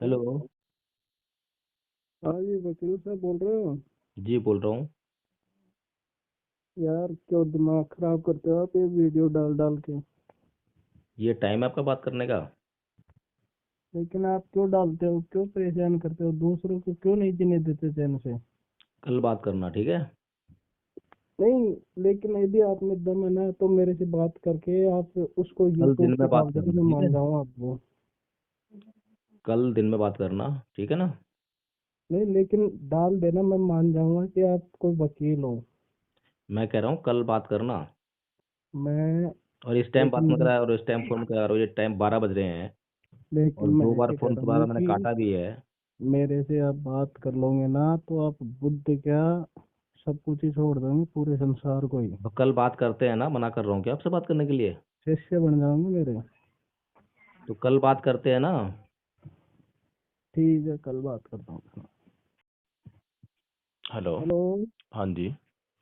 Hello. हाँ जी, वकील साहब बोल रहे हो। जी बोल रहा हूँ। यार क्यों दिमाग खराब करते हो आप ये वीडियो डाल डाल के। ये टाइम है आपका बात करने का? लेकिन आप क्यों डालते हो, क्यों परेशान करते हो, दूसरों को क्यों नहीं जीने देते चैन से। कल बात करना, ठीक है? नहीं, लेकिन यदि आप में दम है ना तो मेरे से बात करके आप उसको कल यूट्यूब दिन पे में बात डाल दो तो करना, मैं ठीक है? मान जाऊँ आपको। कल दिन में बात करना, ठीक है ना? नहीं, लेकिन डाल देना, मैं मान जाऊंगा कि आप कोई वकील हो। मैं कह रहा हूँ कल बात करना। मैं और इस टाइम बात लेकिन मत मैं करा और इस टाइम फोन करा रहा हूँ, ये टाइम 12 बज रहे हैं। लेकिन और मैं दो बार ऐसे कह फोन रहा तुम्हारा हूँ मैंने कि काटा भी है। मेरे से आप बात कर लोगे ना तो आप बुद्ध क्या, सब कुछ ही छोड़ दोगे, पूरे संसार को ही। तो कल बात करते हैं ना, मना कर रहा हूँ क्या आपसे बात करने के लिए? शिष्य बन जाओगे मेरे। तो कल बात करते हैं ना। ठीक है, कल बात करता हूँ। हेलो। हेलो। हाँ जी।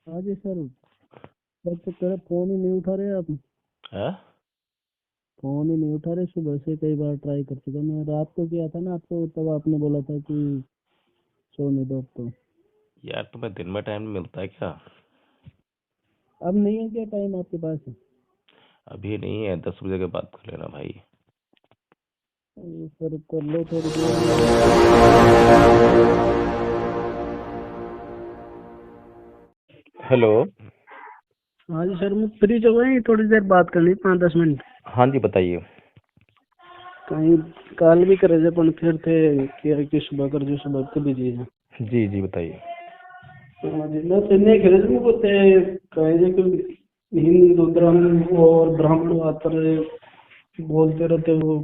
हाँ जी सर। सर तो तेरा फोन ही नहीं उठा रहे आप। है। फोन ही नहीं उठा रहे, सुबह से कई बार ट्राई कर चुका मैं, रात को किया था ना आपको, तब आपने बोला था कि सोने दो अब तो। यार तुम्हें दिन में टाइम मिलता है क्या? अब नहीं है क्या टाइम आपके पास? अभी नहीं है, 10 बजे के बाद कर लेना भाई। अरे सर कर लो थोड़ी देर में, अभी क्या करूँ मैं आपको बताओ। हेलो। हाँ जी सर, मैं फ्री जो है थोड़ी देर बात करनी, 5-10 मिनट। हाँ जी, बताइए। कहीं कॉल भी करे थे पर फिर थे कि सुबह कर जो, सुबह के बिजी है। जी जी, बताइए। हाँ जी, मैं चेन्नई खेले थे, वो थे कहे थे कि हिंदू धर्म और ब्राह्मणवाद पर बोलते रहते हो।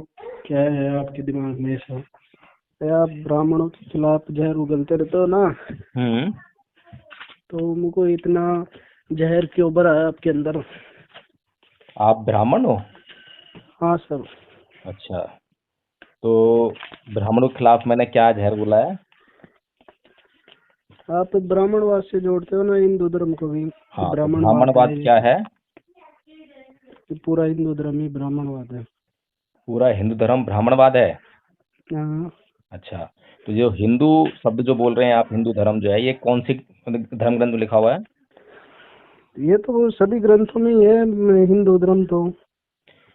क्या है आपके दिमाग में ऐसा? है आप ब्राह्मणों के खिलाफ जहर उगलते रहते हो ना, हम्म। तो मुझको इतना जहर क्यों भरा है आपके अंदर? आप ब्राह्मण हो? हाँ सर। अच्छा। तो ब्राह्मणों के खिलाफ मैंने क्या जहर बुलाया? आप ब्राह्मणवाद से जोड़ते हो ना हिंदू धर्म को भी, कि हाँ, तो ब्राह्मणवाद है ब्राह्मणवाद ये, क्या है? कि पूरा हिंदू धर्म ही ब्राह्मणवाद है। पूरा हिंदू धर्म ब्राह्मणवाद है? हाँ। अच्छा। तो जो हिंदू शब्द जो बोल रहे हैं आप, हिंदू धर्म जो है, ये कौन सी धर्म ग्रंथ में लिखा हुआ है? ये तो सभी ग्रंथों में ही है, हिंदू धर्म तो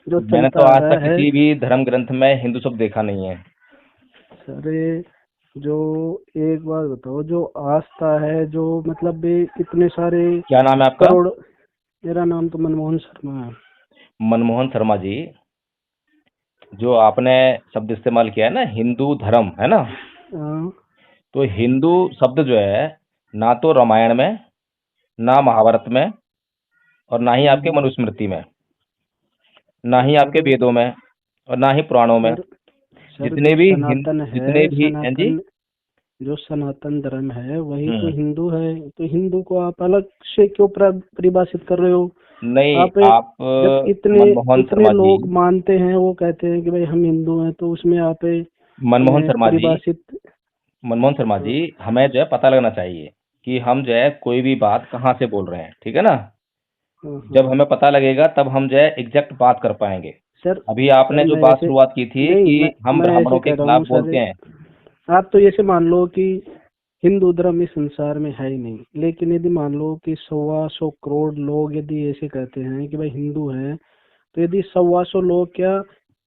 जो मैंने चलता तो आ आज रहा तक है। किसी भी धर्म ग्रंथ में हिंदू शब्द देखा नहीं है। अरे जो, एक बात बताओ, जो आस्था है, जो मतलब भी इतने सारे क्या नाम है आपका? करोड़। मेरा नाम तो मनमोहन शर्मा है। मनमोहन शर्मा जी। जो आपने शब्द इस्तेमाल किया है ना, हिंदू धर्म, है ना? हाँ। तो हिंदू शब्द जो है, ना तो रामायण में, ना महाभारत में, और ना ही आपके हम्म। मनुस्मृति में, ना ही आपके सर वेदों में, और ना ही पुराणों में। सर सर जितने जो भी सनातन जितने है, भी हैं जी। सनातन, जो सनातन धर्म है वही तो हम्म। हिंदू है। तो हिंदू को आप अलग से क्यों परिभाषित कर रहे हो? नहीं, आप आप जब इतने मनमोहन इतने शर्मा जी। लोग मानते हैं, वो कहते हैं कि भाई हम हिंदू हैं, तो उसमें आप मनमोहन शर्मा जी। परिभाषित। मनमोहन शर्मा हाँ। जी। हमें जो है पता लगना चाहिए कि हम जो है कोई भी बात कहाँ से बोल रहे हैं, ठीक है ना? हाँ। जब हाँ। हमें पता लगेगा तब हम जो है एग्जैक्ट बात कर पाएंगे। सर अभी सर आपने जो मैं बात ऐसे शुरुआत की थी नहीं, कि हम मैं ऐसे ब्राह्मणों के कह रहा खिलाफ हूँ सर, बोलते हैं। आप तो ऐसे मान लो कि हिंदू धर्म इस संसार में है ही नहीं, लेकिन यदि मान लो कि 125 करोड़ लोग यदि ऐसे कहते हैं कि भाई हिंदू हैं, तो यदि 125 लोग क्या,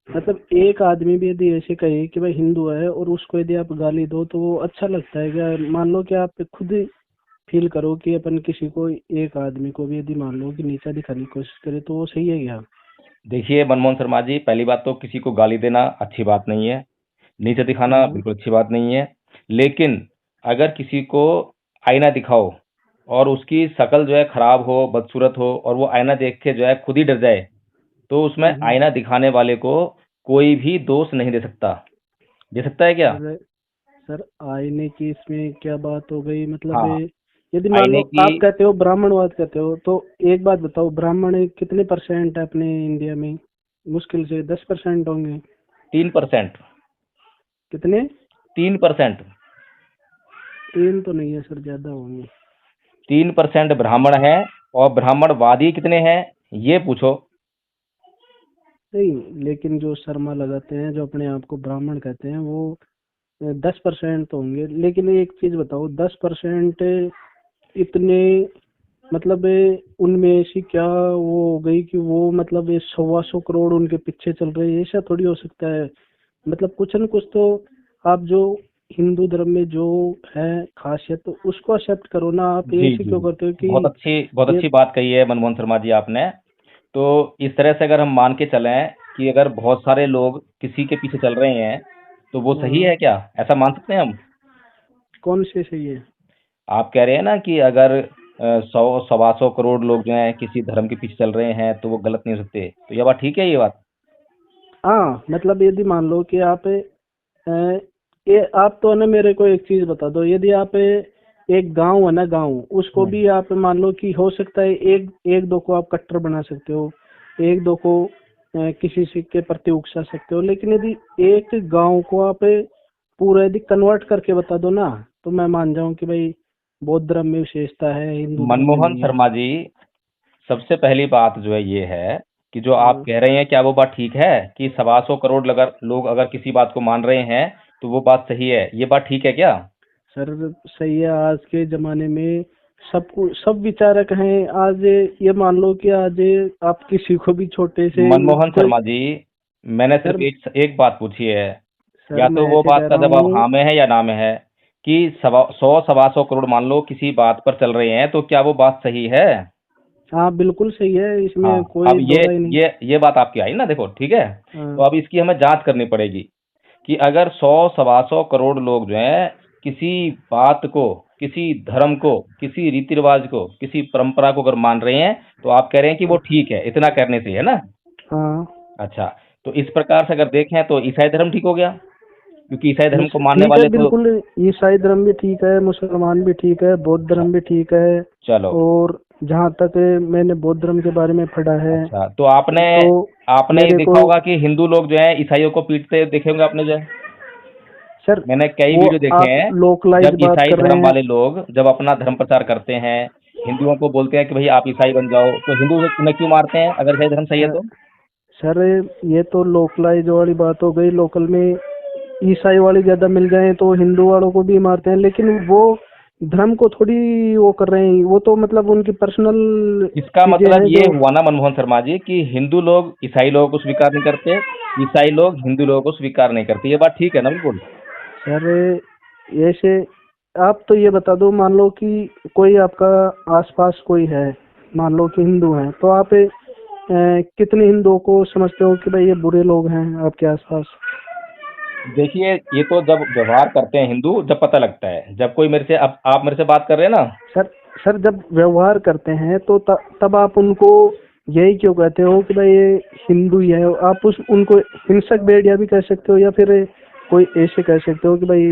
मतलब एक आदमी भी यदि ऐसे कहे कि भाई हिंदू है और उसको यदि आप गाली दो तो वो अच्छा लगता है क्या? मान लो कि आप खुद ही फील करो कि अपन किसी को, एक आदमी को भी यदि मान लो कि नीचा दिखाने की कोशिश करे तो वो सही है क्या? देखिए मनमोहन शर्मा जी, पहली बात तो किसी को गाली देना अच्छी बात नहीं है। नीचे दिखाना हाँ। बिल्कुल अच्छी बात नहीं है। लेकिन अगर किसी को आईना दिखाओ और उसकी शक्ल जो है खराब हो, बदसूरत हो, और वो आईना देख के जो है खुद ही डर जाए, तो उसमें हम्म। आईना दिखाने वाले को कोई भी दोष नहीं दे सकता। दे सकता है क्या? सर सर आईने की इसमें क्या बात हो गई, मतलब हाँ। यदि मान लो आईने की। आप कहते हो ब्राह्मणवाद कहते हो, तो एक बात बताओ, ब्राह्मण कितने परसेंट है अपने इंडिया में? मुश्किल से 10% होंगे। 3%। कितने? 3%। 3 तो नहीं है सर, ज्यादा होंगे। 3% ब्राह्मण है। और ब्राह्मणवादी कितने हैं, ये पूछो। नहीं, लेकिन जो शर्मा लगाते हैं, जो अपने आप को ब्राह्मण कहते हैं, वो 10% होंगे, लेकिन एक चीज बताओ, 10% इतने, मतलब उनमें ऐसी क्या वो हो गई कि वो मतलब 125 करोड़ उनके पीछे चल रहे हैं? ऐसा थोड़ी हो सकता है। मतलब कुछ न कुछ तो आप जो हिंदू धर्म में जो है खासियत, तो उसको एक्सेप्ट करो ना। आप जी ऐसे जी, क्यों करते हो कि बहुत ये? अच्छी बात कही है मनमोहन शर्मा जी आपने। तो इस तरह से अगर हम मान के चलें कि अगर बहुत सारे लोग किसी के पीछे चल रहे हैं तो वो सही हाँ, है क्या, ऐसा मान सकते हैं हम? कौन से सही है? आप कह रहे हैं ना कि अगर 100 125 करोड़ लोग जो हैं किसी धर्म के पीछे चल रहे हैं तो वो गलत नहीं हो सकते, तो ये बात ठीक है, ये बात? हाँ, मतलब यदि मान लो कि आप ये आप तो ना मेरे को एक चीज बता दो, यदि आप एक गांव है ना, गांव उसको हम्म। भी आप मान लो कि हो सकता है एक एक दो को आप कट्टर बना सकते हो, एक दो को किसी से के प्रति उकसा सकते हो, लेकिन यदि एक गांव को आप पूरा यदि कन्वर्ट करके बता दो ना, तो मैं मान जाऊं कि भाई बौद्ध धर्म में विशेषता है, हिंदू धर्म में मनमोहन नहीं है। शर्मा जी, सबसे पहली बात जो है ये है कि जो आप हाँ, कह रहे हैं क्या वो बात ठीक है कि 125 करोड़ अगर लोग अगर किसी बात को मान रहे हैं तो वो बात सही है, ये बात ठीक है क्या? सर सही है। आज के जमाने में सब विचारक हैं। आज ये मान लो कि आज आप किसी को भी छोटे से मनमोहन कोई, शर्मा जी, मैंने सिर्फ सर एक बात पूछी है। सर या मैं तो वो ऐसे बात कह का रहा जवाब हूँ। हाँ में है या ना में है कि 100 125 करोड़ मान लो किसी बात पर चल रहे हैं तो क्या वो बात सही है? हाँ, बिल्कुल सही है, हाँ, इसमें अब कोई दो राय नहीं। ये बात आपकी आई ना, देखो ठीक है। तो हाँ, अब इसकी हमें जांच करनी पड़ेगी कि अगर 100 125 करोड़ लोग जो हैं किसी बात को, किसी धर्म को, किसी रीति रिवाज को, किसी परंपरा को अगर मान रहे हैं तो आप कह रहे हैं कि वो ठीक है, इतना करने से, है ना? हाँ, अच्छा, तो इस प्रकार से अगर देखें तो ईसाई धर्म ठीक हो गया, क्योंकि ईसाई धर्म को मानने ठीक है, वाले तो। बिल्कुल। ईसाई धर्म भी ठीक है, मुसलमान भी ठीक है, बौद्ध अच्छा, धर्म भी ठीक है। चलो। और जहाँ तक मैंने बौद्ध धर्म के बारे में पढ़ा है, अच्छा, तो आपने तो आपने ये मेरे को, देखा होगा कि हिंदू लोग जो है ईसाइयों को पीटते देखे होंगे आपने जो है। सर मैंने कई वो वीडियो देखे आप हैं लोकलाइज जब बात ईसाई कर रहे धर्म हैं। वाले लोग जब अपना धर्म प्रचार करते हैं, हिंदुओं को बोलते हैं कि भाई आप ईसाई बन जाओ, तो हिंदू उन्हें क्यों मारते हैं अगर ईसाई धर्म सही है सर तो? सर, ये तो लोकलाइज वाली बात हो गई। लोकल में ईसाई वाले ज्यादा मिल जाएं तो हिंदू वालों को भी मारते हैं, लेकिन वो धर्म को थोड़ी वो कर रहे हैं। वो तो मतलब उनकी पर्सनल इसका चीजें मतलब हैं ये जो। हुआ ना मनमोहन शर्मा जी कि हिंदू लोग ईसाई लोगों को स्वीकार नहीं करते, ईसाई लोग हिंदू लोगों को स्वीकार नहीं करते, ये बात ठीक है ना बिल्कुल? सर ऐसे आप तो ये बता दो, मान लो कि कोई आपका आसपास कोई है, मान लो कि हिंदू है, तो आप कितने हिंदुओं को समझते हो कि भाई ये बुरे लोग हैं आपके आसपास? देखिए, ये तो जब व्यवहार करते हैं हिंदू, जब पता लगता है, जब कोई मेरे से, अब आप मेरे से बात कर रहे हैं ना। सर सर, जब व्यवहार करते हैं तो तब आप उनको यही क्यों कहते हो कि भाई ये हिंदू ही है? आप उस उनको हिंसक भेड़िया भी कह सकते हो, या फिर कोई ऐसे कह सकते हो कि भाई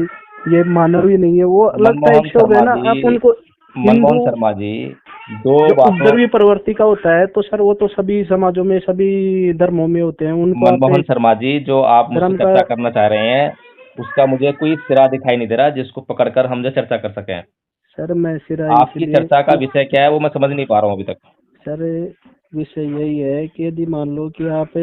ये मानव ही नहीं है। वो अलग टाइप मनमोहन से हो गए शर्मा ना। जी, आप उनको मनमोहन हिंदू, शर्मा जी, दो जो बातों। उपद्रवी प्रवृत्ति का होता है तो सर वो तो सभी समाजों में, सभी धर्मों में होते हैं। उनको आप मनमोहन एक शर्मा जी, जो आप मुझसे धर्म का, चर्चा करना चाह रहे हैं उसका मुझे कोई सिरा दिखाई नहीं दे रहा जिसको पकड़कर हम जो चर्चा कर सकें। सर मैं सिरा आपकी इसलिए चर्चा का विषय क्या है वो मैं समझ नहीं पा रहा हूँ अभी तक। सर विषय यही है कि यदि मान लो कि आप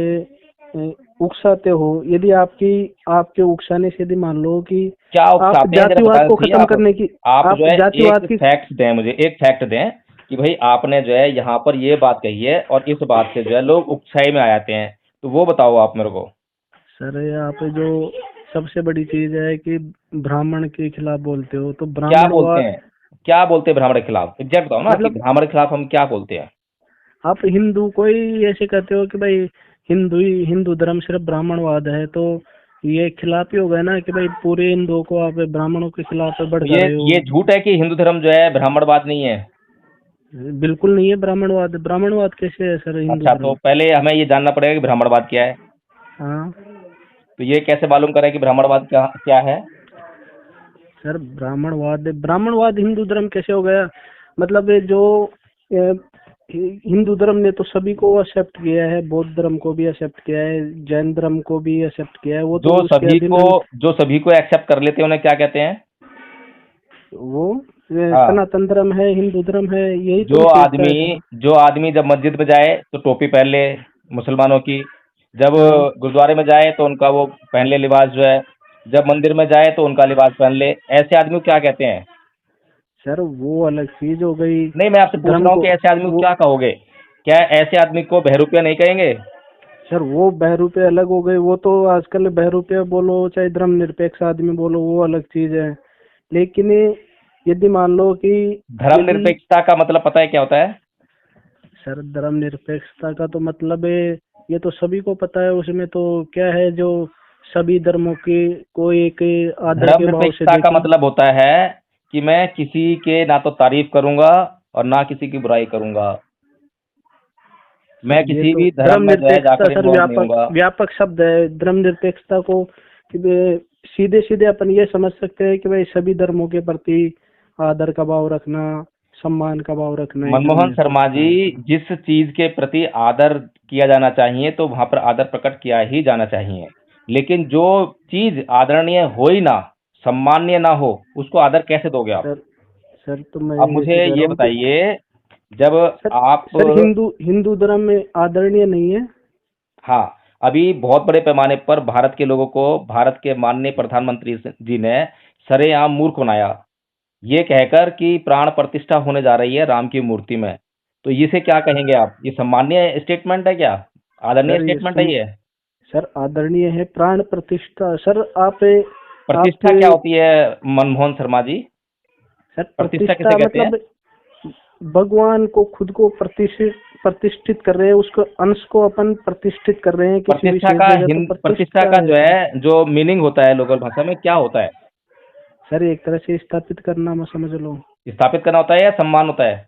उकसाते हो, यदि आपके उकसाने से यदि मान लो कि क्या आप उकसाते हैं जरा जातिवाद बता को दीजिए खत्म आप। करने की, आप जो आप है एक जातिवाद की, फैक्ट दें, मुझे एक फैक्ट दें कि भाई आपने जो है यहाँ पर ये बात कही है और इस बात से जो है लोग उकसाई में आ जाते हैं, तो वो बताओ आप मेरे को। सर आप जो सबसे बड़ी चीज है कि ब्राह्मण के खिलाफ बोलते हो, तो क्या बोलते ब्राह्मणवाद, हैं? क्या बोलते हैं ब्राह्मण के खिलाफ, एग्जैक्ट बताओ ना कि मतलब ब्राह्मण के खिलाफ हम क्या बोलते हैं। आप हिंदू को ही ऐसे कहते हो कि भाई हिंदू धर्म सिर्फ ब्राह्मणवाद है, तो ये खिलाफ ही हो गया ना कि भाई पूरे हिंदुओं को आप ब्राह्मणों के खिलाफ तो भड़का रहे हो। ये झूठ है कि हिंदू धर्म जो है ब्राह्मणवाद नहीं है? बिल्कुल नहीं है ब्राह्मणवाद। ब्राह्मणवाद कैसे है सर हिंदू अच्छा, तो धर्म? पहले हमें ये जानना पड़ेगा कि ब्राह्मणवाद क्या है। हाँ तो ये कैसे मालूम करें कि ब्राह्मणवाद क्या क्या है? सर, ब्राह्मणवाद हिंदू धर्म कैसे हो गया? मतलब ये जो अ, हिंदू धर्म ने तो सभी को एक्सेप्ट किया है, बौद्ध धर्म को भी एक्सेप्ट किया है, जैन धर्म को भी एक्सेप्ट किया है। वो तो उसके अधीन जो सभी को एक्सेप्ट कर लेते हैं उन्हें क्या कहते हैं? वो हाँ, सनातन धर्म है, हिंदू धर्म है, यही तो जो विशेषता आदमी है सर। जो आदमी जब मस्जिद में जाए तो टोपी पहन ले, मुसलमानों की। जब हाँ, गुरुद्वारे में जाए तो उनका वो पहन ले लिबास जो है। जब मंदिर में जाए तो उनका लिबास पहन ले, ऐसे आदमी को क्या कहते हैं? सर वो अलग चीज हो गई। नहीं, मैं आपसे पूछ धर्म रहा हूँ को कि ऐसे आदमी को वो क्या कहोगे? क्या ऐसे आदमी को बहरूपिया नहीं कहेंगे? सर वो बहरूपे अलग हो गए। वो तो आजकल बहरूपे बोलो चाहे धर्मनिरपेक्ष आदमी बोलो वो अलग चीज है। लेकिन यदि मान लो कि यदि धर्मनिरपेक्षता का मतलब पता है क्या होता है? सर धर्मनिरपेक्षता का तो मतलब है ये तो सभी को पता है। उसमें तो क्या है जो सभी धर्मों के को एक आदर के भाव से धर्मनिरपेक्षता का देखें। मतलब होता है कि मैं किसी के ना तो तारीफ करूंगा और ना किसी की बुराई करूंगा। सर मैं ये किसी तो भी धर्म में जो है धर्मनिरपेक्षता जाकर सर इन्वॉल्व नहीं व्यापक होऊंगा। व्यापक शब्द है। धर्मनिरपेक्षता को सीधे सीधे अपन ये समझ सकते हैं कि भाई सभी धर्मों के प्रति आदर का भाव रखना, सम्मान का भाव रखना ही मनमोहन शर्मा धर्मनिरपेक्षता जी, है सर। जिस चीज के प्रति आदर किया जाना चाहिए तो वहां पर आदर प्रकट किया ही जाना चाहिए। लेकिन जो चीज आदरणीय हो ही ना, सम्माननीय ना हो, उसको आदर कैसे दोगे आप? सर सर तो मैं अब ऐसे मुझे कह ये रहा हूँ कि बताइए, जब सर आप, सर हिंदू हिंदू धर्म में आदरणीय नहीं है। हाँ, अभी बहुत बड़े पैमाने पर भारत के लोगों को भारत के माननीय प्रधानमंत्री जी ने सरेआम मूर्ख बनाया, ये कहकर कि प्राण प्रतिष्ठा होने जा रही है राम की मूर्ति में। तो इसे क्या कहेंगे आप? ये सम्माननीय स्टेटमेंट है क्या? आदरणीय सर स्टेटमेंट है ये? सर आदरणीय है प्राण प्रतिष्ठा। सर आप प्रतिष्ठा क्या होती है मनमोहन शर्मा जी? सर प्रतिष्ठा किसे प्रतिष्ठा कहते हैं? मतलब भगवान को खुद को प्रतिष्ठित कर रहे हैं। उसको अंश को अपन प्रतिष्ठित कर रहे हैं किसी विशेष जगह तो प्रतिष्ठा प्रतिष्ठा का है जो सर। है जो मीनिंग होता है लोकल भाषा में क्या होता है? सर एक तरह से स्थापित करना मैं समझ लो। स्थापित करना होता है या सम्मान होता है?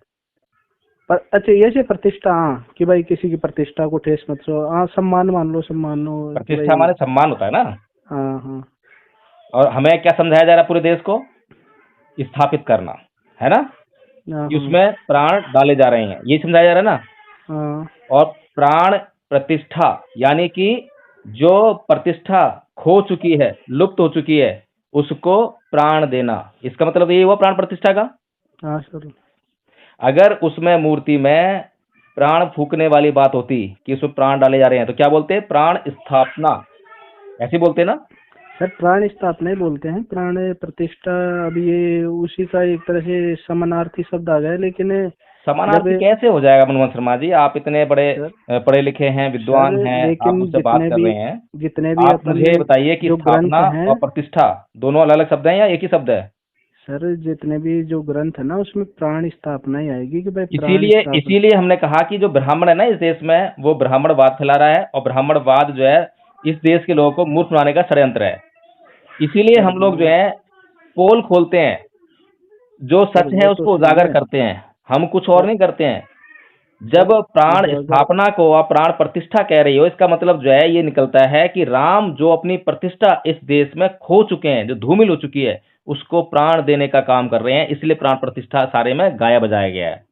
पर अच्छा ये से प्रतिष्ठा हाँ कि भाई किसी की प्रतिष्ठा को ठेस मत दो। हाँ सम्मान मान लो, सम्मान लो कि प्रतिष्ठा भाई। माने सम्मान होता है ना। हाँ हाँ और हमें क्या समझाया जा रहा है पूरे देश को? स्थापित करना, है ना? हाँ कि हाँ उसमें प्राण डाले जा रहे हैं, ये समझाया जा रहा है ना। हाँ और प्राण प्रतिष्ठा यानी कि जो प्रतिष्ठा खो चुकी है, लुप्त हो चुकी है, उसको प्राण देना, इसका मतलब ये हुआ प्राण प्रतिष्ठा का। हाँ सर। अगर उसमें मूर्ति में प्राण फूकने वाली बात होती कि उसमें प्राण डाले जा रहे हैं तो क्या बोलते? प्राण स्थापना, ऐसे बोलते ना। सर प्राण स्थापना ही बोलते हैं। प्राण प्रतिष्ठा अब ये उसी का एक तरह से समानार्थी शब्द आ गया है। लेकिन जब समानार्थी कैसे हो जाएगा मनमोहन शर्मा जी? आप इतने बड़े सर पढ़े लिखे हैं, सर विद्वान हैं, आप लेकिन मुझसे बात कर रहे हैं। जितने भी आप अपन मुझे बताइए कि जो ग्रंथ स्थापना हैं और प्रतिष्ठा दोनों अलग अलग शब्द हैं या एक ही शब्द है? सर, जितने भी जो ग्रंथ है ना उसमें प्राण स्थापना ही आएगी कि भाई प्राण इसीलिए स्थापना। इसीलिए हमने कहा कि जो ब्राह्मण है ना इस देश में, वो ब्राह्मणवाद फैला रहा है और ब्राह्मणवाद जो है इस देश के लोगों को मूर्ख बनाने का षड्यंत्र है। इसीलिए सर हम लोग जो वो है पोल खोलते हैं, जो सर सच वो है तो उसको सही उजागर है। करते हैं, हम कुछ और सर नहीं करते हैं। जब सर प्राण उजागर स्थापना को आप प्राण प्रतिष्ठा कह रही हो, इसका मतलब जो है ये निकलता है कि राम जो अपनी प्रतिष्ठा इस देश में खो चुके हैं, जो धूमिल हो चुकी है, उसको प्राण देने का काम कर रहे हैं, इसलिए प्राण प्रतिष्ठा सारे में गाया बजाया गया है।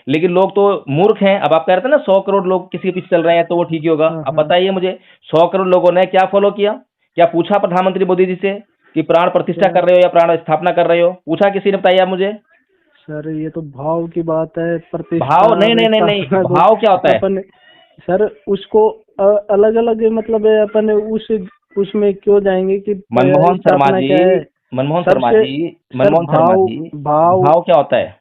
लेकिन लोग तो मूर्ख हैं। अब आप कह रहे थे ना 100 करोड़ लोग किसी के पीछे चल रहे हैं तो वो ठीक ही होगा। हाँ अब हाँ बताइए मुझे, 100 करोड़ लोगों ने क्या फॉलो किया? क्या पूछा प्रधानमंत्री मोदी जी से कि प्राण प्रतिष्ठा सर कर रहे हो या प्राण स्थापना कर रहे हो? पूछा किसी ने? बताइए आप मुझे। सर ये तो भाव की बात है। प्रतिष्ठा भाव नहीं, और नहीं, नहीं, नहीं, स्थापना को भाव क्या होता है? अपन सर उसको अलग अलग मतलब है। अपन उसमें क्यों जाएंगे कि मनमोहन शर्मा स्थापना जी, क्या है। मनमोहन शर्मा सबसे जी, सर मनमोहन शर्मा जी, भाव भाव क्या होता है?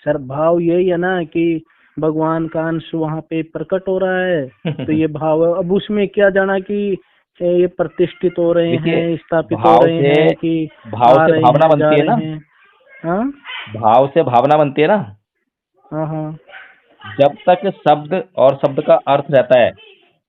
सर भाव यही है ना कि भगवान का अंश वहाँ पे प्रकट हो रहा है तो ये भाव है। अब उसमें क्या जाना कि ये प्रतिष्ठित हो रहे देखिए, हैं, स्थापित हो भाव रहे से हैं कि भाव आ से रहे भावना हैं, जा बनती है ना। रहे हैं। हाँ भाव से भावना बनती है ना। हाँ हाँ जब तक शब्द और शब्द का अर्थ रहता है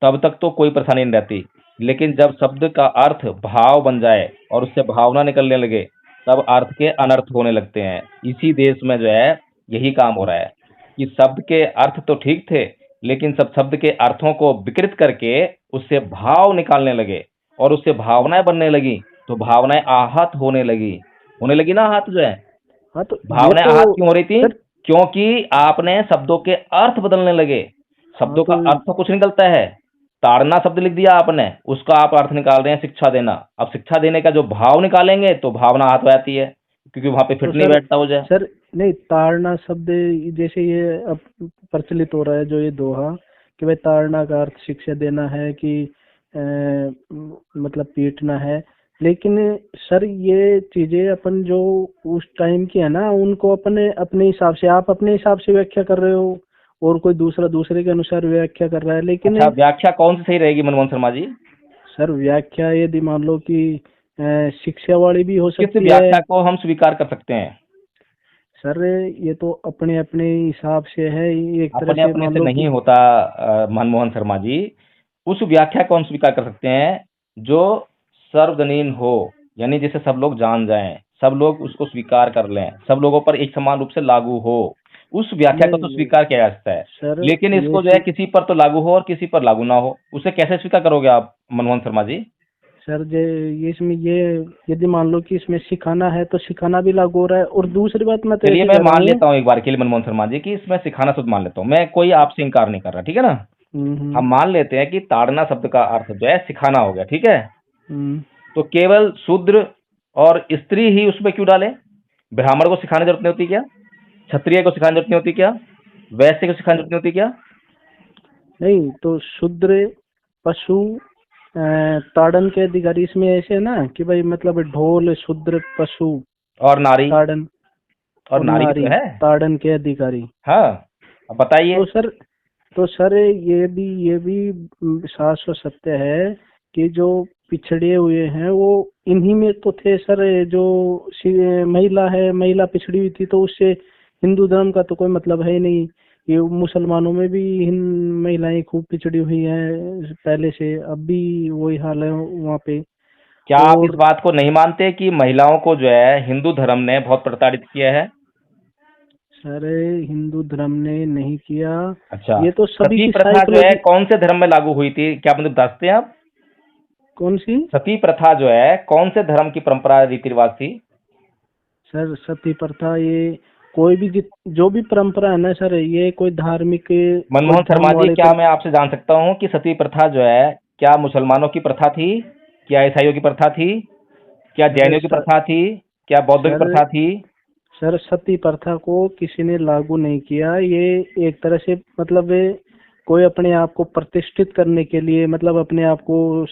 तब तक तो कोई परेशानी नहीं रहती। लेकिन जब शब्द का अर्थ भाव बन जाए और उससे भावना निकलने लगे, तब अर्थ के अनर्थ होने लगते हैं। इसी देश में जो है यही काम हो रहा है कि शब्द के अर्थ तो ठीक थे, लेकिन सब शब्द के अर्थों को विकृत करके उससे भाव निकालने लगे और उससे भावनाएं बनने लगी, तो भावनाएं आहत होने लगी ना आहत जो है। हाँ तो ये भावनाएं तो आहत क्यों हो रही थी? सर क्योंकि आपने शब्दों के अर्थ बदलने लगे। हाँ शब्दों का तो अर्थ तो कुछ निकलता है। ताड़ना शब्द लिख दिया आपने, उसका आप अर्थ निकाल रहे हैं शिक्षा देना। अब शिक्षा देने का जो भाव निकालेंगे तो भावना आहत हो जाती है, क्योंकि वहां पे तो फिट नहीं बैठता हो जाए। सर नहीं ताड़ना शब्द जैसे ये अब प्रचलित हो रहा है जो ये दोहा कि भाई ताड़ना का अर्थ शिक्षा देना है कि मतलब पीटना है। लेकिन सर ये चीजें अपन जो उस टाइम की है ना, उनको अपने अपने हिसाब से, आप अपने हिसाब से व्याख्या कर रहे हो और कोई दूसरा दूसरे के अनुसार व्याख्या कर रहा है। लेकिन अच्छा, व्याख्या कौन सी सही रहेगी मनमोहन शर्मा जी? सर व्याख्या यदि मान लो कि शिक्षा वाली भी हो किस सकती है। व्याख्या को हम स्वीकार कर सकते हैं? सर ये तो अपने अपने हिसाब से है, एक तरह अपने से अपने मान से लो नहीं कि होता मनमोहन शर्मा जी। उस व्याख्या को हम स्वीकार कर सकते हैं जो सार्वजनीन हो, यानी जिसे सब लोग जान जाएं, सब लोग उसको स्वीकार कर लें, सब लोगों पर एक समान रूप से लागू हो। उस व्याख्या को नहीं तो नहीं स्वीकार किया जा सकता है। सर, लेकिन ये इसको जो है किसी पर तो लागू हो और किसी पर लागू ना हो, उसे कैसे स्वीकार करोगे आप मनमोहन शर्मा जी? सर ये इसमें ये यदि मान लो कि इसमें सिखाना है तो सिखाना भी लागू हो रहा है। और दूसरी बात मैं तो चलिए ऐसे मैं कह रहा मान हूँ। लेता हूँ एक बार के लिए मनमोहन शर्मा जी कि इसमें सिखाना शुद्ध मान लेता हूँ, मैं कोई आपसे इनकार नहीं कर रहा, ठीक है ना। हम्म। हम मान लेते हैं कि ताड़ना शब्द का अर्थ जो है सिखाना हो गया, ठीक है। हम्म। तो केवल शूद्र और स्त्री ही उसमें क्यों डाले? ब्राह्मण को सिखाने की जरूरत नहीं होती क्या? क्षत्रिय को सिखाने की जरूरत नहीं होती क्या? वैश्य को सिखाने की जरूरत नहीं होती क्या? नहीं तो शूद्र, पशु, ताड़न के अधिकारी, इसमें ऐसे है ना कि भाई मतलब ढोल शूद्र, पशु और नारी, ताड़न, और और नारी भी नारी तो है। ताड़न के अधिकारी। हाँ, अब बताइए। तो सर, तो सर ये भी शाश्वत सत्य है कि जो पिछड़े हुए हैं वो इन्हीं में तो थे सर। जो महिला है, महिला पिछड़ी हुई थी, तो उससे हिंदू धर्म का तो कोई मतलब है ही नहीं। ये मुसलमानों में भी महिलाएं खूब पिछड़ी हुई हैं पहले से, अब भी वही हाल है वहाँ पे। क्या आप इस और बात को नहीं मानते कि महिलाओं को जो है हिंदू धर्म ने बहुत प्रताड़ित किया है? सर हिंदू धर्म ने नहीं किया, अच्छा, ये तो सभी सती की प्रथा जो है साइकोलॉजी। कौन से धर्म में लागू हुई थी, क्या आप मुझे बता सकते हैं आप? कौन सी? सती प्रथा जो है कौन से धर्म की परंपरा रीति रिवाज थी? सर सती प्रथा ये कोई भी जो भी परंपरा है ना सर, ये कोई धार्मिक, कोई मनमोहन शर्मा धर्म जी, वाले क्या तो। मैं आपसे जान सकता हूँ कि सती प्रथा जो है क्या मुसलमानों की प्रथा थी, क्या ईसाइयों की प्रथा थी, क्या सर जैनियों की प्रथा थी, क्या बौद्धों की सर प्रथा थी? सर सती प्रथा को किसी ने लागू नहीं किया। ये एक तरह से मतलब कोई अपने आप को प्रतिष्ठित करने के लिए, मतलब अपने आप को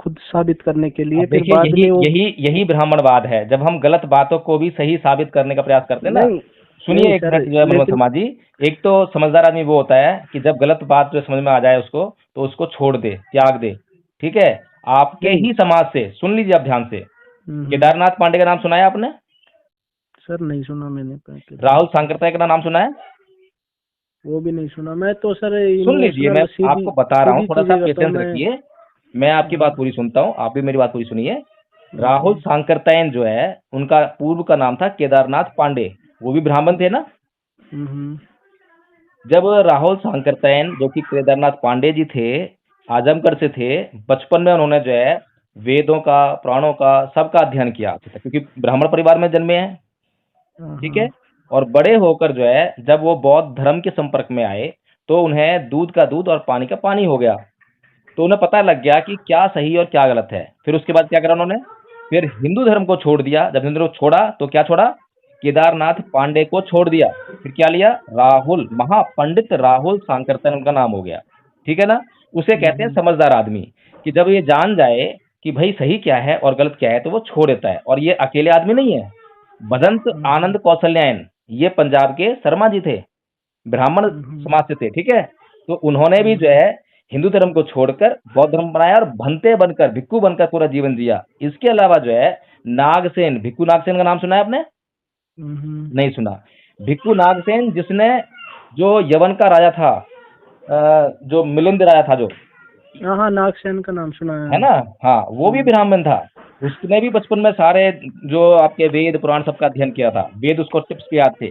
खुद साबित करने के लिए, अब फिर देखिए, बाद यही में वो। यही यही ब्राह्मणवाद है, जब हम गलत बातों को भी सही साबित करने का प्रयास करते हैं ना। नहीं नहीं सुनिए एक सर, मिनट जो है मनोज लेकिन शर्मा जी। एक तो समझदार आदमी वो होता है कि जब गलत बात जो समझ में आ जाए उसको, तो उसको छोड़ दे, त्याग दे, ठीक है। आपके नहीं। ही समाज से सुन लीजिए आप ध्यान से। हम्म। केदारनाथ पांडे का नाम सुना है आपने? सर नहीं सुना मैंने राहुल केदारनाथ पांडे, सांकृत्य का नाम सुना है? वो भी नहीं सुना। मैं तो सर सुन लीजिए, मैं इमोशनल सीधी आपको बता रहा हूँ, सीधी थोड़ा सा चीजें करता हूँ पेशेंस मैं। रखिए। मैं आपकी बात हाँ। पूरी सुनता हूँ, आप भी मेरी बात पूरी सुनिए। राहुल हम्म। सांकृत्यायन जो है, उनका पूर्व का नाम था केदारनाथ पांडे, वो भी ब्राह्मण थे ना। हम्म। जब राहुल सांकृत्यायन जो कि केदारनाथ पांडे जी थे, आजमगढ़ से थे, बचपन में उन्होंने जो है वेदों का, पुराणों का, सबका अध्ययन किया अच्छा, क्योंकि ब्राह्मण परिवार में जन्मे हैं, हाँ ठीक है। हाँ। और बड़े होकर जो है जब वो बौद्ध धर्म के संपर्क में आए, तो उन्हें दूध का दूध और पानी का पानी हो गया। तो उन्हें पता लग गया कि क्या सही और क्या गलत है। फिर उसके बाद क्या करा उन्होंने? फिर हिंदू धर्म को छोड़ दिया। जब हिंदू धर्म को छोड़ा तो क्या छोड़ा? केदारनाथ पांडे को छोड़ दिया। फिर क्या लिया? राहुल, महापंडित राहुल सांकृत्यायन उनका नाम हो गया, ठीक है ना। उसे कहते हैं हम्म। समझदार आदमी, कि जब ये जान जाए कि भाई सही क्या है और गलत क्या है, तो वो छोड़ देता है। और ये अकेले आदमी नहीं है, भदंत हम्म। आनंद कौशल्यायन, ये पंजाब के शर्मा जी थे, ब्राह्मण हम्म। समाज से थे, ठीक है। तो उन्होंने भी जो हम्म। है हिंदू धर्म को छोड़कर बौद्ध धर्म बनाया और भंते बनकर, भिक्खु बनकर पूरा जीवन जिया। इसके अलावा जो है नागसेन, भिक्खु नागसेन का नाम सुना है आपने? हम्म। नहीं सुना। भिक्खु नागसेन, जिसने, जो यवन का राजा था, जो मिलिंद राजा था जो, हाँ हाँ, नागसेन का नाम सुना है है। ना। हाँ, वो भी ब्राह्मण था। उसने भी बचपन में सारे जो आपके वेद पुराण सबका अध्ययन किया था, वेद उसको टिप्स के याद थे।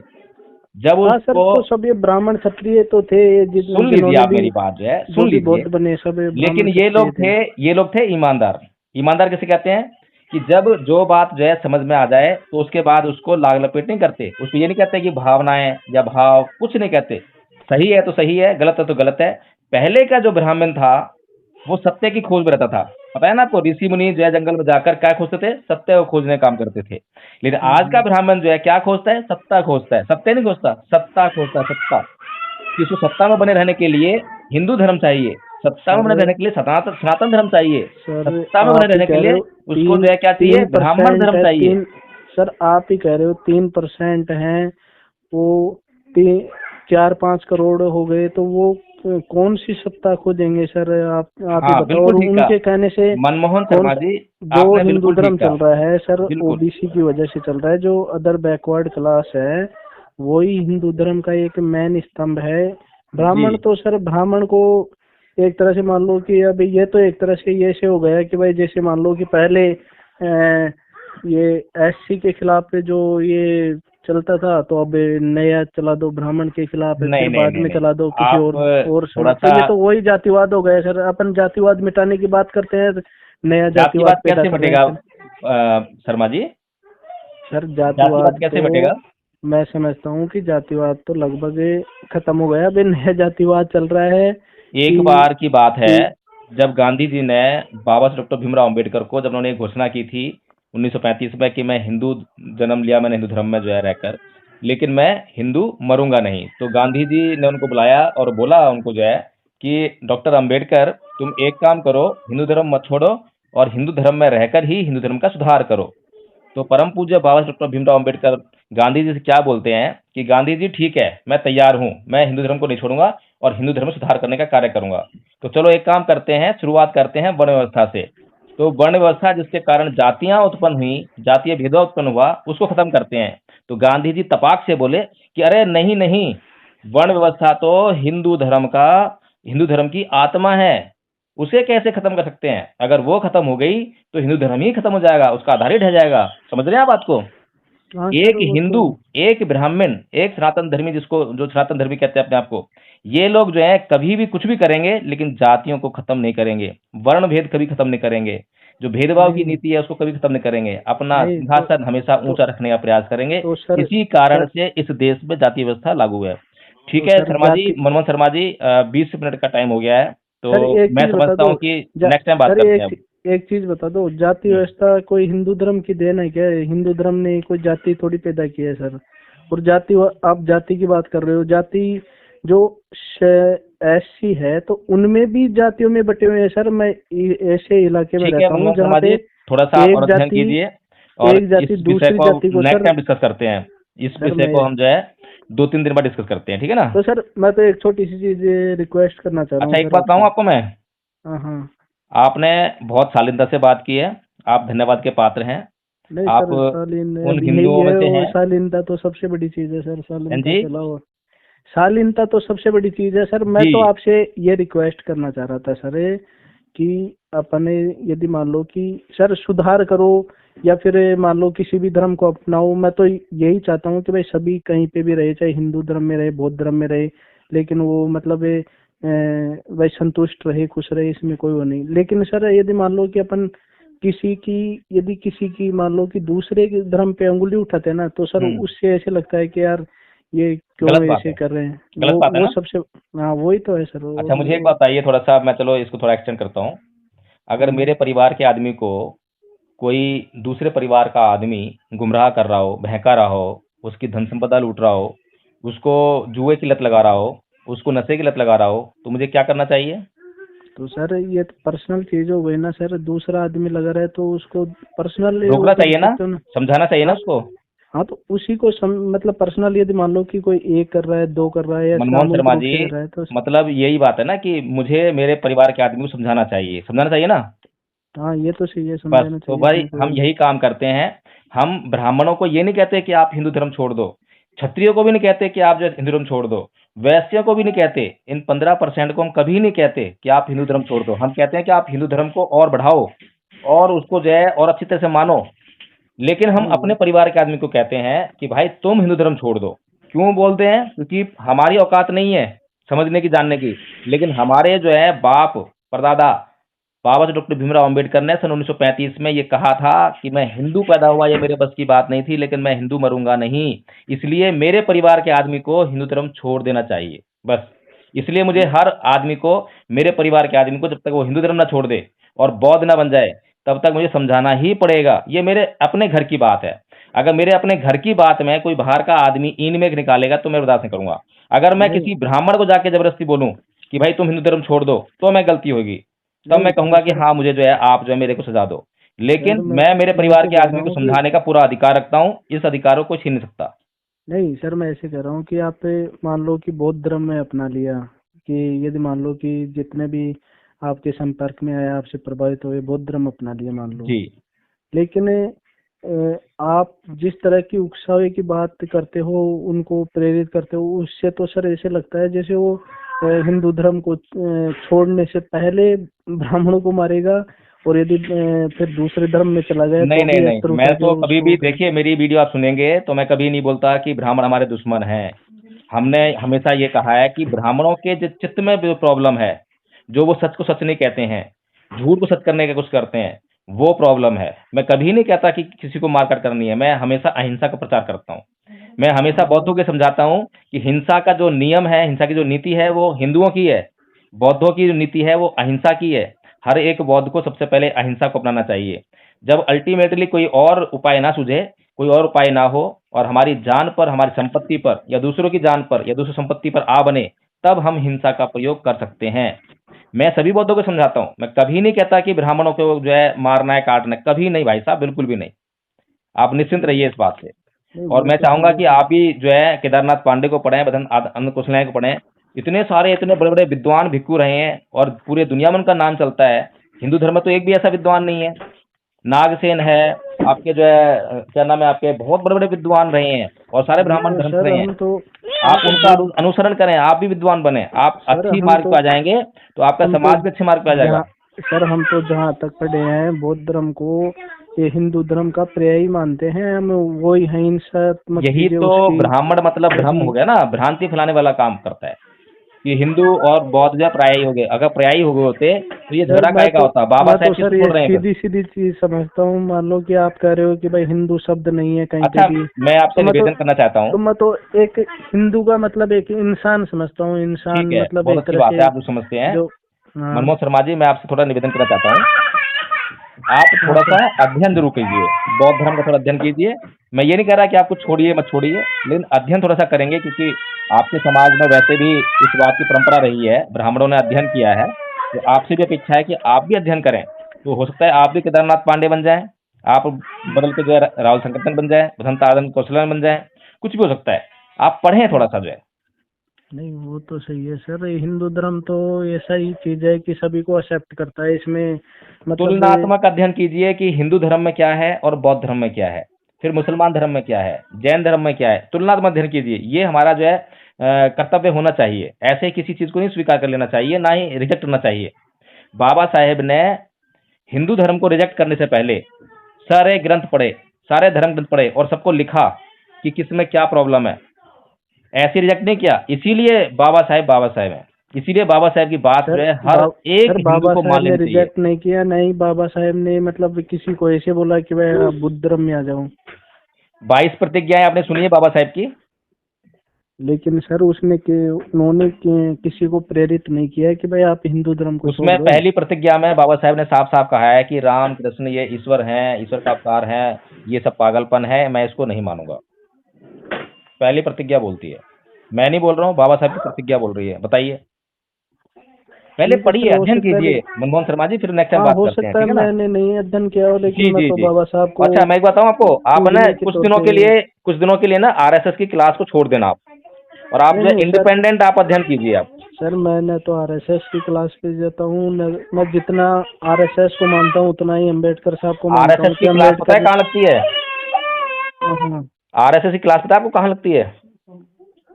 जब हाँ सर, उसको, तो सब ये ब्राह्मण क्षत्रिय तो थे, सुन लीजिए जिन्होंने आप भी मेरी बात जो है, जो सुन भी लीजिए। बौद्ध बने सब ये लेकिन ब्राह्मण क्षत्रिय थे। ये लोग थे ईमानदार। ईमानदार किसे कहते हैं? कि जब जो बात जो है समझ में आ जाए, तो उसके बाद उसको लाग लपेट नहीं करते, उसको ये नहीं कहते कि भावनाएं या भाव, कुछ नहीं कहते। सही है तो सही है, गलत है तो गलत है। पहले का जो ब्राह्मण था, वो सत्य की खोज में रहता था। पता है ना आपको, ऋषि मुनि जो है जंगल में जाकर क्या खोजते थे? सत्य को खोजने का काम करते थे। लेकिन आज का हम्म। ब्राह्मण जो है क्या खोजता है? सत्ता खोजता है। सत्य नहीं खोजता, सत्ता खोजता है, सत्ता। कि उसको सत्ता में बने रहने के लिए हिंदू धर्म चाहिए। सत्ता में बने सर रहने के लिए सनातन सनातन धर्म चाहिए। सर सत्ता में बने आप ही रहने के कह रहे लिए हो उसको तीन जो है क्या चाहिए, तीन ब्राह्मण परसेंट धर्म है, चाहिए। तीन। सर आप ही कह रहे हो 3% है, वो तीन 4-5 करोड़ हो गए, तो वो कौन सी सत्ता खो देंगे सर? आप ही हाँ बताओ। बिल्कुल और ठीक कहा उनके कहने से मनमोहन कौन शर्मा जी, जो आपने हिंदू बिल्कुल धर्म ठीक चल कहा। रहा है सर, बिल्कुल ओबीसी की वजह से चल रहा है। जो अदर बैकवर्ड क्लास है वही हिंदू धर्म का एक मेन स्तंभ है। जी। ब्राह्मण तो सर, ब्राह्मण को एक तरह से मान लो कि अभी ये तो एक तरह से ये से हो गया कि भाई जैसे मान लो कि पहले ये एससी के खिलाफ पे जो ये चलता था, तो अब नया चला दो ब्राह्मण के खिलाफ है, नहीं फिर नहीं बाद नहीं में नहीं, चला दो किसी आप और थोड़ा समाज। तो सा, ये तो वही जातिवाद हो गया सर। अपन जातिवाद मिटाने की बात करते हैं, तो नया जातिवाद जातिवाद पैदा कैसे कर रहे हैं मिटेगा सर। शर्मा जी? सर जातिवाद जातिवाद कैसे तो मिटेगा? मैं समझता हूँ कि जातिवाद तो लगभग खत्म हो गया। अभी नया जातिवाद चल रहा है एक कि बार की बात है, कि जब गांधी जी ने बाबा साहब डॉक्टर भीमराव अंबेडकर को, जब उन्होंने एक घोषणा की थी 1935 में कि मैं हिंदू जन्म लिया, मैंने हिंदू धर्म में जो है रहकर, लेकिन मैं हिंदू मरूंगा नहीं, तो गांधी जी ने उनको बुलाया और बोला उनको जो है कि डॉक्टर अंबेडकर, तुम एक काम करो, हिंदू धर्म मत छोड़ो और हिंदू धर्म में रहकर ही हिंदू धर्म का सुधार करो। तो परम पूज्य बाबा डॉक्टर भीमराव अंबेडकर गांधी जी से क्या बोलते हैं कि गांधी जी ठीक है, मैं तैयार हूं, मैं हिंदू धर्म को नहीं छोड़ूंगा और हिंदू धर्म में सुधार करने का कार्य करूंगा। तो चलो एक काम करते हैं, शुरुआत करते हैं वर्ण व्यवस्था से। तो वर्ण व्यवस्था जिसके कारण जातियां उत्पन्न हुई, जातीय भेदभाव उत्पन्न हुआ, उसको खत्म करते हैं। तो गांधी जी तपाक से बोले कि अरे नहीं नहीं, वर्ण व्यवस्था तो हिंदू धर्म की आत्मा है, उसे कैसे खत्म कर सकते हैं? अगर वो खत्म हो गई तो हिंदू धर्म ही खत्म हो जाएगा, उसका आधार ही ढह जाएगा। समझ रहे हैं आप बात को? हाँ सर एक वो तो। हिंदू, एक ब्राह्मण, एक सनातन धर्मी, जिसको जो सनातन धर्मी कहते हैं अपने आप को, ये लोग जो है कभी भी कुछ भी करेंगे लेकिन जातियों को खत्म नहीं करेंगे, वर्ण भेद कभी खत्म नहीं करेंगे, जो भेदभाव की नहीं नीति है उसको कभी खत्म नहीं करेंगे, अपना नहीं सिंहासन हमेशा तो ऊंचा रखने का प्रयास करेंगे। तो सर इसी कारण सर से इस देश में जाति व्यवस्था लागू है। ठीक तो है सर शर्मा जी, जाति। मनमोहन शर्मा जी, 20 मिनट का टाइम हो गया है, सर तो एक मैं चीज बता समझता दो। हूँ कि नेक्स्ट टाइम बात सर करते हैं अब। एक चीज बता दो, जाति हम्म। व्यवस्था कोई हिंदू धर्म की देन है क्या? हिंदू धर्म ने कोई जाति थोड़ी पैदा की है सर। और आप जाति की बात कर रहे हो। जाति जो एससी है तो उनमें भी जातियों में बटे हुए हैं सर। मैं ऐसे इलाके में ठीक है रहता हूँ मनमोहन जहाँ शर्मा पे जी, थोड़ा सा आप एक और अध्ययन जाति कीजिए और एक जाति इस विषय दूसरी को जाति को नेक्स्ट सर। टाइम डिस्कस करते हैं। इस सर विषय मैं को हम जो है 2-3 दिन बाद डिस्कस करते हैं, ठीक है ना? तो सर मैं तो एक छोटी सी चीज रिक्वेस्ट करना चाह रहा हूँ अच्छा एक सर बात बताऊँ आपसे। आपको मैं, हाँ हाँ। आपने बहुत शालीनता से बात की है, आप धन्यवाद के पात्र हैं। नहीं आप सर, शालीन उन अब यही हिंदुओं में है, से और हैं। शालीनता तो सबसे बड़ी चीज है सर। हैं शालीनता जी? के अलावा शालीनता तो सबसे बड़ी चीज है सर। मैं जी। तो आपसे ये रिक्वेस्ट करना चाह रहा था सर कि अपने यदि मान लो कि सर सुधार करो या फिर मान लो किसी भी धर्म को अपनाओ। मैं तो यही चाहता हूँ कि भाई सभी कहीं पे भी रहे, चाहे हिंदू धर्म में रहे, बौद्ध धर्म में रहे, लेकिन वो मतलब भाई संतुष्ट रहे, खुश रहे, इसमें कोई वो नहीं। लेकिन सर यदि मान लो कि अपन किसी की मान लो कि दूसरे के धर्म पे अंगुली उठाते हैं ना, तो सर हम्म। उससे ऐसे लगता है कि यार ये क्यों गलत बात ऐसे है, कर रहे हैं। गलत बात है वो ना? सबसे। हाँ वही तो है सर। अच्छा मुझे एक बात बताइए, थोड़ा सा मैं चलो इसको थोड़ा एक्सटेंड करता हूँ। अगर हाँ मेरे परिवार के आदमी को कोई दूसरे परिवार का आदमी गुमराह कर रहा हो, बहका रहा हो, उसकी धन संपदा लूट रहा हो, उसको जुए की लत लगा रहा हो, उसको नशे की लत लगा रहा हो, तो मुझे क्या करना चाहिए? तो सर ये तो पर्सनल चीज हो गई ना सर। दूसरा आदमी लगा रहा है तो उसको पर्सनल वो रोकना कर चाहिए ना, सकते हो ना। समझाना चाहिए ना हाँ। उसको। हाँ तो उसी को मतलब पर्सनल यदि मान लो कि कोई एक कर रहा है, दो कर रहा है, या मनमोहन सामूहिक शर्मा रूप जी, से कर रहा है तो। मतलब यही बात है ना कि मुझे मेरे परिवार के आदमी को समझाना चाहिए ना। हाँ ये तो सही है, बस समझाना तो चाहिए, भाई इसमें कोई हम वो नहीं। यही काम करते हैं। हम ब्राह्मणों को ये नहीं कहते कि आप हिंदू धर्म छोड़ दो, क्षत्रियो को भी नहीं कहते कि आप जो है हिंदू धर्म छोड़ दो, वैश्यों को भी नहीं कहते, इन 15% को हम कभी नहीं कहते कि आप हिंदू धर्म छोड़ दो। हम कहते हैं कि आप हिंदू धर्म को और बढ़ाओ और उसको जो है और अच्छी तरह से मानो। लेकिन हम हाँ अपने वो परिवार के आदमी को कहते हैं कि भाई तुम हिंदू धर्म छोड़ दो। क्यों बोलते हैं? क्योंकि हमारी औकात नहीं है समझने की, जानने की। लेकिन हमारे जो है बाप परदादा बाबा साहब डॉक्टर भीमराव अंबेडकर ने सन 1935 में ये कहा था कि मैं हिंदू पैदा हुआ, ये मेरे बस की बात नहीं थी, लेकिन मैं हिंदू मरूंगा नहीं। इसलिए मेरे परिवार के आदमी को हिंदू धर्म छोड़ देना चाहिए, बस। इसलिए मुझे हर आदमी को, मेरे परिवार के आदमी को, जब तक वो हिंदू धर्म ना छोड़ दे और बौद्ध ना बन जाए, तब तक मुझे समझाना ही पड़ेगा। ये मेरे अपने घर की बात है। अगर मेरे अपने घर की बात में कोई बाहर का आदमी इन में निकालेगा तो मैं बर्दाश्त नहीं करूंगा। अगर मैं नहीं। किसी ब्राह्मण को जाके जबरदस्ती बोलूं कि भाई तुम हिंदू धर्म छोड़ दो, तो मैं गलती होगी, तब नहीं मैं कहूंगा कि सर, हाँ मुझे जो है आप जो है मेरे को सजा दो। सर लेकिन मैं मैं मेरे मैं परिवार ऐसे के कह रहा आदमी को हूँ कि समझाने का पूरा अधिकार रखता हूँ, इस अधिकार को कोई छीन नहीं सकता। नहीं सर, मैं ऐसे कह रहा हूँ कि आप मान लो कि बौद्ध धर्म में अपना लिया, कि यदि मान लो कि जितने भी आपके संपर्क में आए, आपसे प्रभावित हुए, बौद्ध धर्म अपना लिया मान लो, जी लेकिन आप जिस तरह की उकसावे की बात करते हो, उनको प्रेरित करते हो, उससे तो सर ऐसे लगता है जैसे वो हिंदू धर्म को छोड़ने से पहले ब्राह्मणों को मारेगा, और यदि फिर दूसरे धर्म में चला जाए नहीं तो नहीं भी नहीं, अस्त्र मैं उठा के तो कभी उसको भी वो करे। देखिए मेरी वीडियो आप सुनेंगे तो मैं कभी नहीं बोलता कि ब्राह्मण हमारे दुश्मन हैं। हमने हमेशा ये कहा है कि ब्राह्मणों के जो चित्त में जो प्रॉब्लम है, जो वो सच को सच नहीं कहते हैं, झूठ को सच करने की कोशिश करते हैं, वो प्रॉब्लम है। मैं कभी नहीं कहता कि किसी को मारकाट करनी है, मैं हमेशा अहिंसा का प्रचार करता हूँ। मैं हमेशा बौद्धों को समझाता हूँ कि हिंसा का जो नियम है, हिंसा की जो नीति है वो हिंदुओं की है, बौद्धों की जो नीति है वो अहिंसा की है। हर एक बौद्ध को सबसे पहले अहिंसा को अपनाना चाहिए। जब अल्टीमेटली कोई और उपाय ना सूझे, कोई और उपाय ना हो, और हमारी जान पर, हमारी संपत्ति पर, या दूसरों की जान पर या दूसरी संपत्ति पर आ बने, तब हम हिंसा का प्रयोग कर सकते हैं। मैं सभी बौद्धों को समझाता हूँ, मैं कभी नहीं कहता कि ब्राह्मणों को जो है मारना है, काटना है, कभी नहीं भाई साहब, बिल्कुल भी नहीं। आप निश्चिंत रहिए इस बात से। नहीं और वो मैं तो चाहूंगा सही है कि सर। आप भी जो है केदारनाथ पांडे को पढ़ें, बदन अन्नकुशलाएं को पढ़ें। इतने सारे इतने बड़े बड़े विद्वान भिक्षु रहे हैं और पूरे दुनिया में उनका नाम चलता है। हिंदू धर्म में तो एक भी ऐसा विद्वान नहीं है। नागसेन है, आपके जो है क्या नाम है, आपके बहुत बड़े बड़े विद्वान रहे हैं और सारे नहीं ब्राह्मण तो धर्म से सर रहे हैं। आप उनका बहुत अनुसरण करें, आप भी विद्वान बने, आप सर अच्छी हम मार्ग तो पे आ जाएंगे, तो आपका हम तो समाज भी अच्छे मार्ग पे आ जाएगा। जहाँ सर हम तो जहाँ तक पढ़े हैं, बौद्ध धर्म को ये हिंदू धर्म का पर्याय मानते हैं हम। वही हिंसात्मक यही चीजें तो उसकी ब्राह्मण मतलब भ्रम यदि हो गया ना, भ्रांति फैलाने वाला काम करता है कि हिंदू और बौद्ध जो है पर्यायी हो गए। अगर पर्यायी हो गए होते तो ये सर झगड़ा काहे का होता? बाबा मैं तो साहब सर किसको ये छोड़ रहे हैं फिर? सीधी सीधी चीज समझता हूँ। मान लो कि आप कह रहे हो कि भाई हिंदू शब्द नहीं है कहीं पे अच्छा, भी, मैं तो आपसे निवेदन करना चाहता हूँ। मैं तो एक हिंदू का मतलब एक इंसान समझता हूँ। ठीक इंसान है, मतलब बहुत एक अच्छी तरह बात से है, आप जो समझते हैं। जो हाँ मनमोहन शर्मा जी, मैं आपसे थोड़ा निवेदन करना चाहता हूँ, आप हाँ थोड़ा सा सर। अध्ययन जरूर कीजिए, बौद्ध धर्म का थोड़ा अध्ययन कीजिए। मैं ये नहीं कह रहा कि आप कुछ छोड़िए मत छोड़िए, लेकिन अध्ययन थोड़ा सा करेंगे, क्योंकि आपके समाज में वैसे भी इस बात की परंपरा रही है, ब्राह्मणों ने अध्ययन किया है, तो आपसे भी अपेक्षा है कि आप भी अध्ययन करें। तो हो सकता है आप भी केदारनाथ पांडे बन जाएं, आप बदल के जो है राहुल संकीर्तन बन जाए, बसंत आनंद कौशलन बन जाए, कुछ भी हो सकता है। आप पढ़ें थोड़ा सा जो है। नहीं वो तो सही है सर। हिंदू धर्म तो ऐसा ही चीज है कि सभी को एक्सेप्ट करता है इसमें, मतलब तुलनात्मक अध्ययन कीजिए कि हिंदू धर्म में क्या है और बौद्ध धर्म में क्या है, फिर मुसलमान धर्म में क्या है, जैन धर्म में क्या है, तुलनात्मक अध्ययन कीजिए। ये हमारा जो है कर्तव्य होना चाहिए। ऐसे ही किसी चीज को नहीं स्वीकार कर लेना चाहिए, ना ही रिजेक्ट करना चाहिए। बाबा साहेब ने हिंदू धर्म को रिजेक्ट करने से पहले सारे ग्रंथ पढ़े, सारे धर्म ग्रंथ पढ़े और सबको लिखा कि किसमें क्या प्रॉब्लम है। ऐसे रिजेक्ट नहीं किया, इसीलिए बाबा साहेब हैं। इसीलिए बाबा साहेब की बात जो सर है हर सर एक हिंदू बाबा को मान साहेब ने लेनी चाहिए। रिजेक्ट नहीं किया, नहीं बाबा साहेब ने मतलब किसी को ऐसे बोला कि भाई आप बुद्ध धर्म में आ जाओ। 22 प्रतिज्ञाएं आपने सुनी है बाबा साहेब की? लेकिन सर उन्होंने किसी को प्रेरित नहीं किया कि भाई आप हिंदू धर्म को छोड़ उसमें दो। पहली प्रतिज्ञा में बाबा साहेब ने साफ साफ कहा है कि राम कृष्ण ये ईश्वर हैं, ईश्वर का अवतार है, ये सब पागलपन है, मैं इसको नहीं मानूंगा। पहली प्रतिज्ञा बोलती है। मैं नहीं बोल रहा हूँ, बाबा साहब की प्रतिज्ञा बोल रही है। बताइए, पहले ठीक है पढ़िए, सर, हो अध्ययन सकता है कीजिए मनमोहन शर्मा जी, फिर नेक्स्ट टाइम हाँ बात हो करते हैं, सकता है ठीक है ना? मैंने नहीं अध्ययन किया हो, लेकिन जी मैं जी तो जी। बाबा साहब को अच्छा, मैं एक बताऊं आपको, आप ना पूजने के कुछ तौर दिनों पे। के लिए, कुछ दिनों के लिए ना आरएसएस की क्लास को छोड़ देना आप, और आप नहीं जो है नहीं सर, इंडिपेंडेंट आप अध्ययन कीजिए आप। सर मैंने तो आरएसएस की क्लास पे जाता हूँ। मैं जितना आरएसएस को मानता हूँ उतना ही अम्बेडकर साहब को मानता आरएसएस हूँ की कि क्लास पता है अम्बेडकर। कहाँ लगती है? हाँ आरएसएस की क्लास पता है आपको कहाँ लगती है?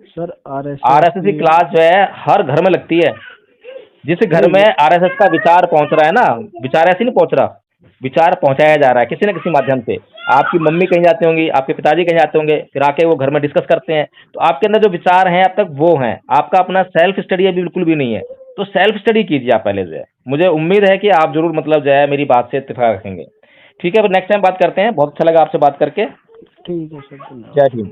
सर, आरएसएस आरएसएस की की क्लास जो है हर घर में लगती है। जिस घर में नहीं आरएसएस का विचार पहुंच रहा है ना, विचार ऐसे नहीं पहुंच रहा, विचार पहुंचाया जा रहा है किसी न किसी माध्यम से। आपकी मम्मी कहीं जाती होंगी, आपके पिताजी कहीं जाते होंगे, फिर आके वो घर में डिस्कस करते हैं, तो आपके अंदर जो विचार हैं अब तक वो हैं, आपका अपना सेल्फ स्टडी अभी बिल्कुल भी नहीं है। तो सेल्फ स्टडी कीजिए आप पहले से। मुझे उम्मीद है कि आप जरूर मतलब जो है मेरी बात से इत्तेफाक रखेंगे। ठीक है, फिर नेक्स्ट टाइम बात करते हैं। बहुत अच्छा लगा आपसे बात करके। ठीक है सर, जय धन्यवाद। भीम।